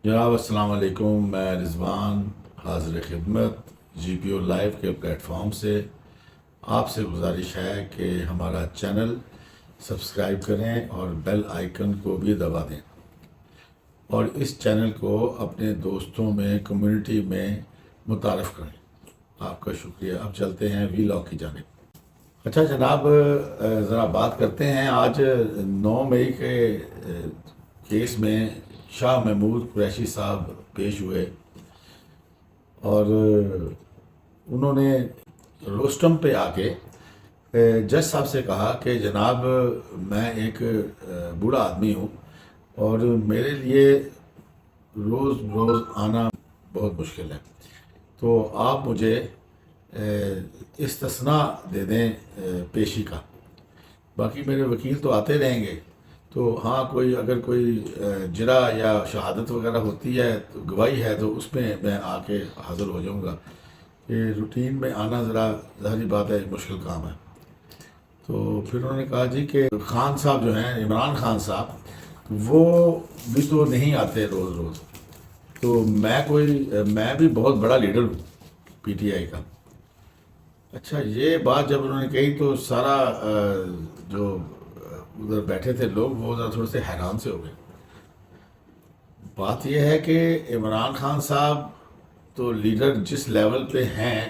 جناب السلام علیکم، میں رضوان حاضر خدمت جی پی او لائیو کے پلیٹ فارم سے آپ سے گزارش ہے کہ ہمارا چینل سبسکرائب کریں اور بیل آئیکن کو بھی دبا دیں اور اس چینل کو اپنے دوستوں میں کمیونٹی میں متعارف کریں۔ آپ کا شکریہ۔ اب چلتے ہیں وی لاگ کی جانب۔ اچھا جناب، ذرا بات کرتے ہیں آج 9 مئی کے کیس میں شاہ محمود قریشی صاحب پیش ہوئے اور انہوں نے روسٹم پہ آ کے جج صاحب سے کہا کہ جناب میں ایک بوڑھا آدمی ہوں اور میرے لیے روز روز آنا بہت مشکل ہے، تو آپ مجھے استثناء دے دیں پیشی کا، باقی میرے وکیل تو آتے رہیں گے، تو ہاں کوئی اگر کوئی جرا یا شہادت وغیرہ ہوتی ہے تو گواہی ہے تو اس میں میں آ کے حاضر ہو جاؤں گا، کہ روٹین میں آنا ذرا ظاہری بات ہے مشکل کام ہے۔ تو پھر انہوں نے کہا جی کہ خان صاحب جو ہیں، عمران خان صاحب، وہ بھی تو نہیں آتے روز روز، تو میں بھی بہت بڑا لیڈر ہوں پی ٹی آئی کا۔ اچھا، یہ بات جب انہوں نے کہی تو سارا جو ادھر بیٹھے تھے لوگ وہ ذرا تھوڑے سے حیران سے ہو گئے۔ بات یہ ہے کہ عمران خان صاحب تو لیڈر جس لیول پہ ہیں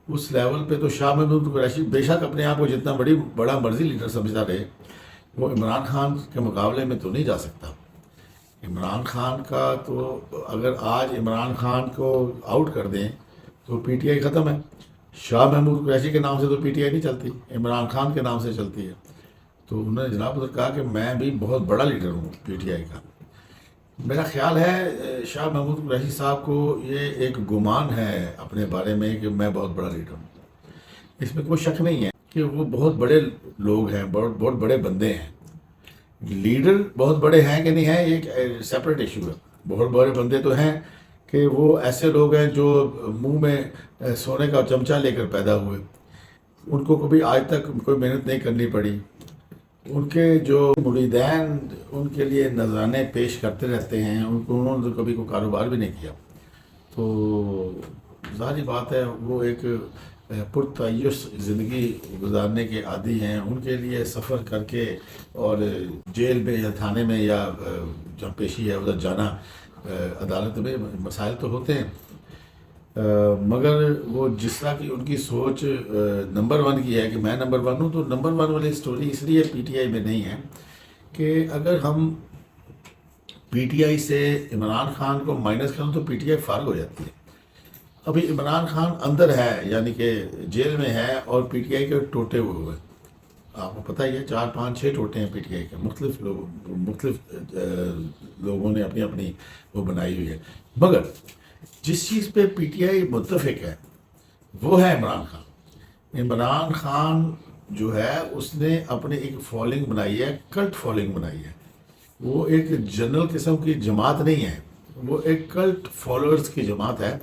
اس لیول پہ تو شاہ محمود قریشی بے شک اپنے آپ کو جتنا بڑا مرضی لیڈر سمجھتا رہے، وہ عمران خان کے مقابلے میں تو نہیں جا سکتا۔ عمران خان کا تو اگر آج عمران خان کو آؤٹ کر دیں تو پی ٹی آئی ختم ہے۔ شاہ محمود قریشی کے نام سے تو پی ٹی آئی نہیں چلتی، عمران خان کے نام سے چلتی ہے۔ تو انہوں نے جناب ادھر کہا کہ میں بھی بہت بڑا لیڈر ہوں پی ٹی آئی کا۔ میرا خیال ہے شاہ محمود قریشی صاحب کو یہ ایک گمان ہے اپنے بارے میں کہ میں بہت بڑا لیڈر ہوں۔ اس میں کوئی شک نہیں ہے کہ وہ بہت بڑے لوگ ہیں، بہت بڑے بندے ہیں۔ لیڈر بہت بڑے ہیں کہ نہیں ہیں یہ ایک سیپریٹ ایشو ہے۔ بہت بڑے بندے تو ہیں کہ وہ ایسے لوگ ہیں جو منہ میں سونے کا چمچہ لے کر پیدا ہوئے، ان کو کبھی آج تک کوئی محنت نہیں کرنی پڑی، ان کے جو مریدین ان کے لیے نذرانے پیش کرتے رہتے ہیں، انہوں نے کبھی کوئی کاروبار بھی نہیں کیا، تو ظاہری بات ہے وہ ایک پرتعیش زندگی گزارنے کے عادی ہیں۔ ان کے لیے سفر کر کے اور جیل میں یا تھانے میں یا جہاں پیشی ہے ادھر جانا، عدالت میں مسائل تو ہوتے ہیں، مگر وہ جس طرح کی ان کی سوچ نمبر 1 کی ہے کہ میں نمبر 1 ہوں، تو نمبر 1 والی سٹوری اس لیے پی ٹی آئی میں نہیں ہے کہ اگر ہم پی ٹی آئی سے عمران خان کو مائنس کریں تو پی ٹی آئی فارغ ہو جاتی ہے۔ ابھی عمران خان اندر ہے، یعنی کہ جیل میں ہے، اور پی ٹی آئی کے ٹوٹے ہوئے آپ کو پتہ ہی ہے 4 5 6 ٹوٹے ہیں پی ٹی آئی کے، مختلف لوگوں نے اپنی اپنی وہ بنائی ہوئی ہے، مگر جس چیز پہ پی ٹی آئی متفق ہے وہ ہے عمران خان۔ عمران خان جو ہے اس نے اپنے ایک فالوئنگ بنائی ہے، کلٹ فالوئنگ بنائی ہے، وہ ایک جنرل قسم کی جماعت نہیں ہے، وہ ایک کلٹ فالوورز کی جماعت ہے،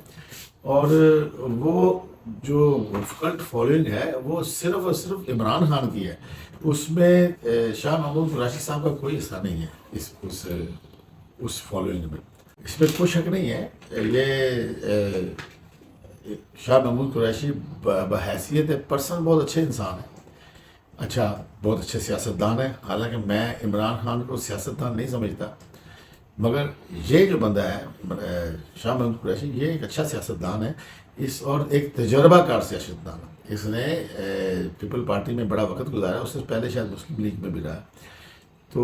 اور وہ جو کلٹ فالوئنگ ہے وہ صرف اور صرف عمران خان کی ہے، اس میں شاہ محمود قریشی صاحب کا کوئی حصہ نہیں ہے اس فالوئنگ میں، اس میں کوئی شک نہیں ہے۔ یہ شاہ محمود قریشی بحیثیت پرسن بہت اچھے انسان ہیں، اچھا بہت اچھے سیاستدان ہیں، حالانکہ میں عمران خان کو سیاستدان نہیں سمجھتا، مگر یہ جو بندہ ہے شاہ محمود قریشی، یہ ایک اچھا سیاستدان ہے، اور ایک تجربہ کار سیاستدان ہے۔ اس نے پیپل پارٹی میں بڑا وقت گزارا، اس سے پہلے شاید مسلم لیگ میں بھی رہا، تو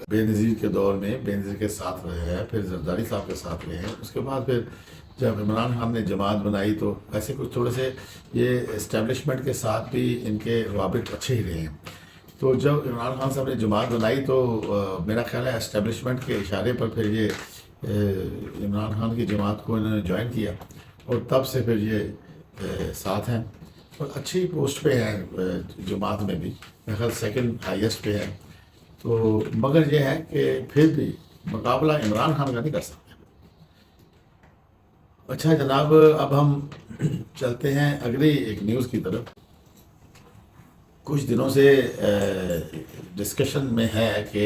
بے نظیر کے دور میں بے نظیر کے ساتھ رہے ہیں، پھر زرداری صاحب کے ساتھ رہے ہیں، اس کے بعد پھر جب عمران خان نے جماعت بنائی تو ایسے کچھ تھوڑے سے یہ اسٹیبلشمنٹ کے ساتھ بھی ان کے روابط اچھے ہی رہے ہیں۔ تو جب عمران خان صاحب نے جماعت بنائی تو میرا خیال ہے اسٹیبلشمنٹ کے اشارے پر پھر یہ عمران خان کی جماعت کو انہوں نے جوائن کیا، اور تب سے پھر یہ ساتھ ہیں اور اچھی پوسٹ پہ ہیں جماعت میں بھی، میرا خیال 2nd ہائیسٹ پہ ہے، تو مگر یہ ہے کہ پھر بھی مقابلہ عمران خان کا نہیں کر سکتے۔ اچھا جناب، اب ہم چلتے ہیں اگلی ایک نیوز کی طرف۔ کچھ دنوں سے ڈسکشن میں ہے کہ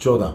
14।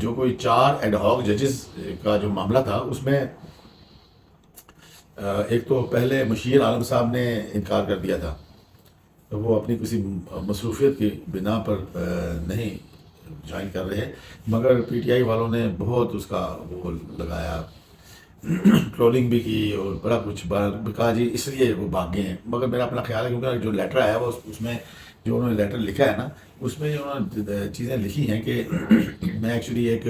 جو کوئی 4 ایڈ ہاک ججز کا جو معاملہ تھا اس میں ایک تو پہلے مشیر عالم صاحب نے انکار کر دیا تھا، تو وہ اپنی کسی مصروفیت کی بنا پر نہیں جوائن کر رہے، مگر پی ٹی آئی والوں نے بہت اس کا وہ لگایا، ٹرولنگ بھی کی اور بڑا کچھ کہا جی اس لیے وہ بھاگ گئے ہیں۔ مگر میرا اپنا خیال ہے کیونکہ جو لیٹر آیا وہ اس میں جو انہوں نے لیٹر لکھا ہے نا، اس میں انہوں نے چیزیں لکھی ہیں کہ میں ایکچولی ایک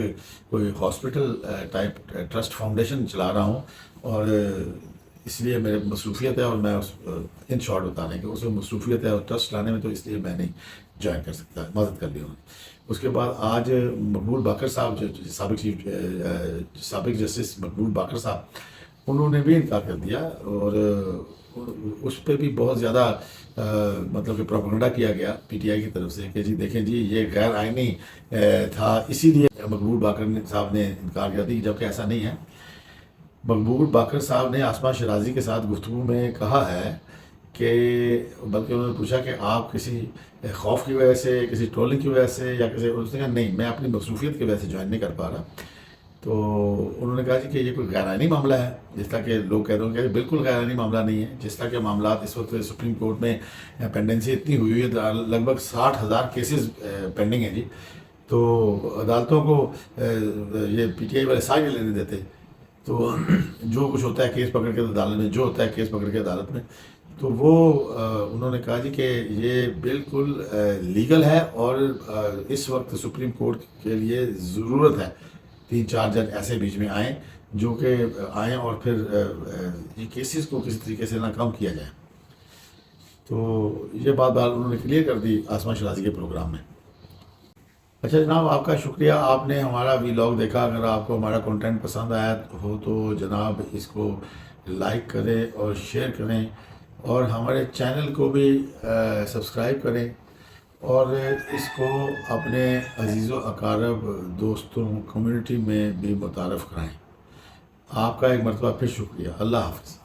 کوئی ہاسپٹل ٹائپ ٹرسٹ فاؤنڈیشن چلا رہا ہوں، اور اس لیے میرے مصروفیت ہے، اور میں اس ان شارٹ بتا رہے ہیں کہ اس میں مصروفیت ہے اور ٹرسٹ لانے میں، تو اس لیے میں نہیں جوائن کر سکتا، مدد کر لی انہوں نے۔ اس کے بعد آج مقبول باقر صاحب جو سابق جسٹس مقبول باقر صاحب، انہوں نے بھی انکار کر دیا، اور اس پہ بھی بہت زیادہ مطلب کہ پروپیگنڈا کیا گیا پی ٹی آئی کی طرف سے کہ جی دیکھیں جی یہ غیر آئینی تھا، اسی لیے مقبول باقر صاحب نے انکار کیا تھی، جبکہ ایسا نہیں ہے۔ مقبول باقر صاحب نے آسما شرازی کے ساتھ گفتگو میں کہا ہے کہ بلکہ انہوں نے پوچھا کہ آپ کسی خوف کی وجہ سے، کسی ٹرولنگ کی وجہ سے، یا کسی، اس نے کہا نہیں میں اپنی مصروفیت کی وجہ سے جوائن نہیں کر پا رہا۔ تو انہوں نے کہا جی کہ یہ کوئی غیر آئینی معاملہ ہے، جس طرح کہ لوگ کہتے ہیں کہ بالکل غیر آئینی معاملہ نہیں ہے، جس طرح کے معاملات اس وقت سپریم کورٹ میں پینڈنسی اتنی ہوئی ہے، لگ بھگ 60,000 کیسز پینڈنگ ہیں جی، تو عدالتوں کو یہ پی ٹی آئی والے سائن لینے دیتے، تو جو کچھ ہوتا ہے کیس پکڑ کے عدالت میں، جو ہوتا ہے کیس پکڑ کے عدالت میں، تو وہ انہوں نے کہا جی کہ یہ بالکل لیگل ہے، اور اس وقت سپریم کورٹ کے لیے ضرورت ہے 3-4 جج ایسے بیچ میں آئیں جو کہ آئیں اور پھر یہ کیسز کو کسی طریقے سے ناکام کیا جائے۔ تو یہ بات انہوں نے کلیئر کر دی آسما شرازی کے پروگرام میں۔ اچھا جناب، آپ کا شکریہ، آپ نے ہمارا ویلاگ دیکھا۔ اگر آپ کو ہمارا کنٹینٹ پسند آیا ہو تو جناب اس کو لائک کریں اور شیئر کریں، اور ہمارے چینل کو بھی سبسکرائب کریں، اور اس کو اپنے عزیز و اقارب، دوستوں، کمیونٹی میں بھی متعارف کرائیں۔ آپ کا ایک مرتبہ پھر شکریہ۔ اللہ حافظ۔